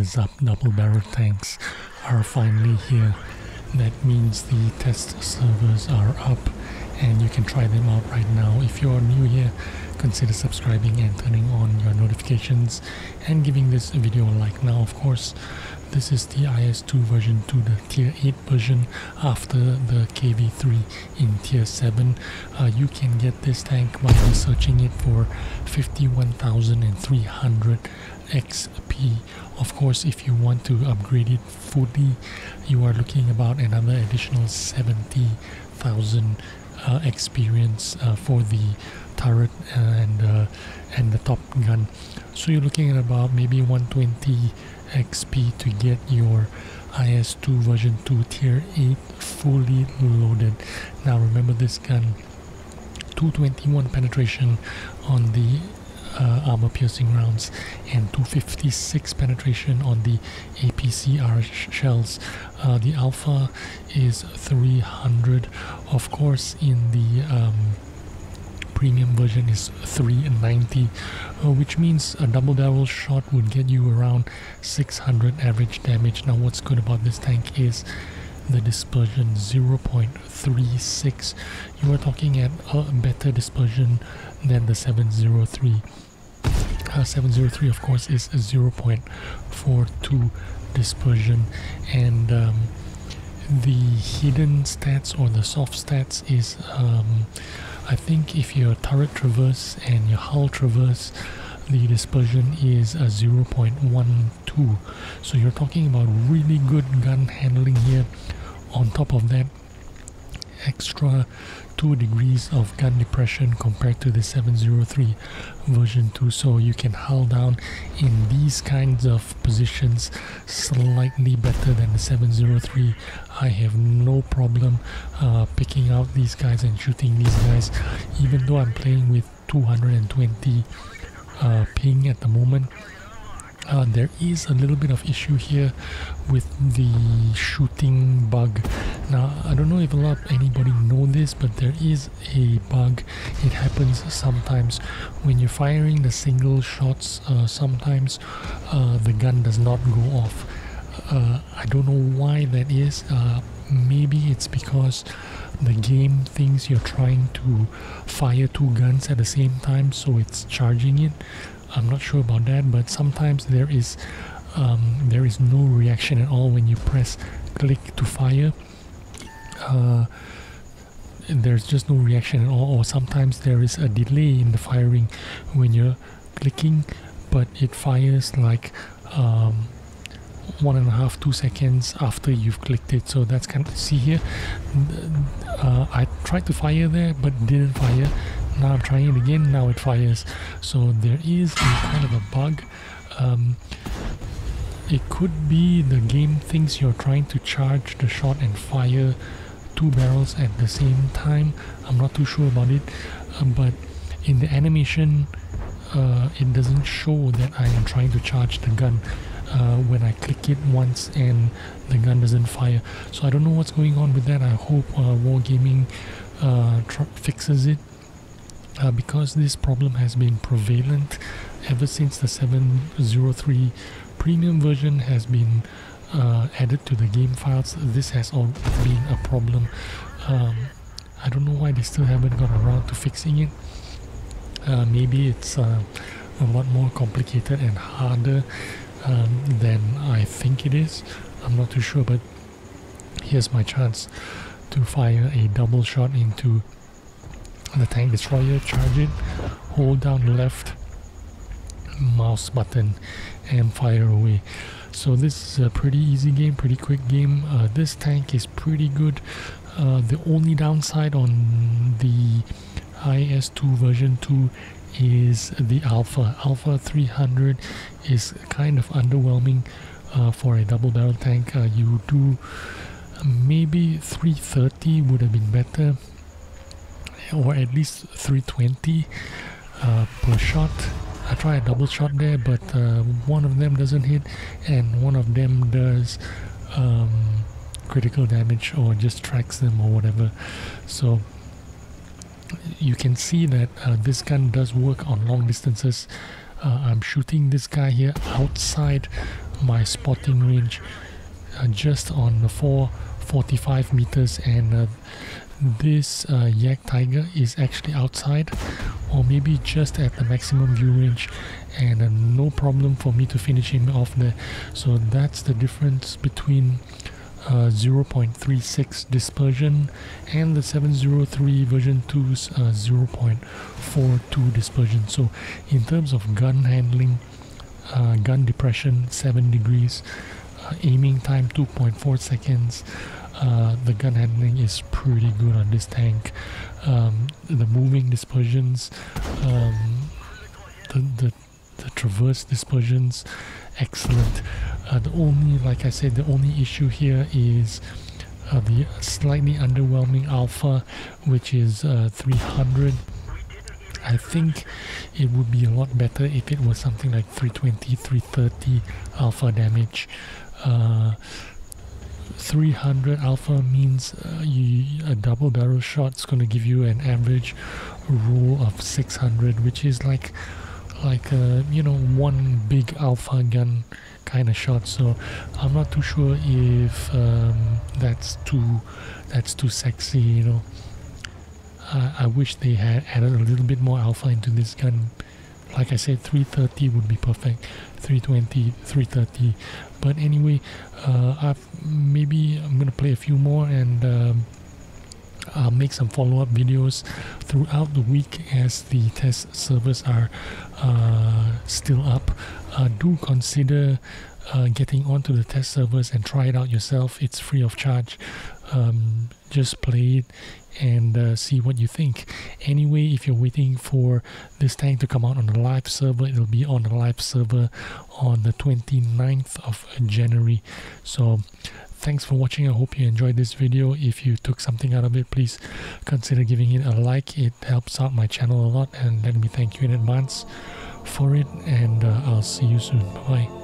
is up? Double barrel tanks are finally here. That means the test servers are up and you can try them out right now. If you're new here, consider subscribing and turning on your notifications and giving this video a like. Now, of course, this is the IS-2 version 2, the tier 8 version after the KV3 in tier 7. You can get this tank by researching it for 51,300 XP. Of course, if you want to upgrade it fully, you are looking about another additional 70,000 experience for the turret and the top gun. So you're looking at about maybe 120 XP to get your IS-2 version 2 tier 8 fully loaded. Now remember this gun, 221 penetration on the armor piercing rounds and 256 penetration on the APCR shells. The alpha is 300. Of course, in the premium version is 390, which means a double barrel shot would get you around 600 average damage. Now what's good about this tank is the dispersion, 0.36. You are talking at a better dispersion than the 703. 703 of course is a 0.42 dispersion, and the hidden stats or the soft stats is I think if your turret traverse and your hull traverse, the dispersion is a 0.12. So you're talking about really good gun handling here. On top of that, extra 2 degrees of gun depression compared to the 703 version 2, so you can hull down in these kinds of positions slightly better than the 703. I have no problem picking out these guys and shooting these guys, even though I'm playing with 220 ping at the moment. There is a little bit of issue here with the shooting bug. Now, I don't know if anybody know this, but there is a bug. It happens sometimes when you're firing the single shots. Sometimes the gun does not go off. I don't know why that is. Maybe it's because the game thinks you're trying to fire 2 guns at the same time, so it's charging it. I'm not sure about that, but sometimes there is no reaction at all when you press click to fire. There's just no reaction at all, or sometimes there is a delay in the firing when you're clicking, but it fires like 1.5-2 seconds after you've clicked it. So that's kind of, see here, I tried to fire there but didn't fire. Now I'm trying it again, now it fires. So there is a kind of a bug. It could be the game thinks you're trying to charge the shot and fire 2 barrels at the same time. I'm not too sure about it, but in the animation it doesn't show that I am trying to charge the gun when I click it once and the gun doesn't fire. So I don't know what's going on with that. I hope Wargaming fixes it. Because this problem has been prevalent ever since the 703 premium version has been added to the game files. This has all been a problem. I don't know why they still haven't got around to fixing it. Maybe it's a lot more complicated and harder than I think it is. I'm not too sure, but here's my chance to fire a double shot into the tank destroyer. Charge it, hold down the left mouse button and fire away. So this is a pretty easy game, pretty quick game. This tank is pretty good. The only downside on the IS-2 version 2 is the alpha. Alpha 300 is kind of underwhelming for a double barrel tank. You do maybe 330 would have been better, or at least 320 per shot. I try a double shot there, but one of them doesn't hit and one of them does critical damage or just tracks them or whatever. So you can see that this gun does work on long distances. I'm shooting this guy here outside my spotting range just on the 445 meters, and this Yak Tiger is actually outside, or maybe just at the maximum view range, and no problem for me to finish him off there. So that's the difference between 0.36 dispersion and the 703 version 2's 0.42 dispersion. So in terms of gun handling, gun depression 7 degrees, aiming time 2.4 seconds, the gun handling is pretty good on this tank. The moving dispersions, the traverse dispersions, excellent. The only, like I said, the only issue here is the slightly underwhelming alpha, which is 300. I think it would be a lot better if it was something like 320, 330 alpha damage. 300 alpha means a double barrel shot is going to give you an average roll of 600, which is like you know, one big alpha gun kind of shot. So I'm not too sure if that's too sexy, you know. I wish they had added a little bit more alpha into this gun. Like I said, 330 would be perfect, 320, 330. But anyway, maybe I'm gonna play a few more, and I'll make some follow-up videos throughout the week as the test servers are still up. Do consider getting onto the test servers and try it out yourself. It's free of charge. Just play it and see what you think. Anyway, if you're waiting for this tank to come out on the live server, it'll be on the live server on the 29th of January. So thanks for watching. I hope you enjoyed this video. If you took something out of it, please consider giving it a like. It helps out my channel a lot, and let me thank you in advance for it, and I'll see you soon. Bye bye.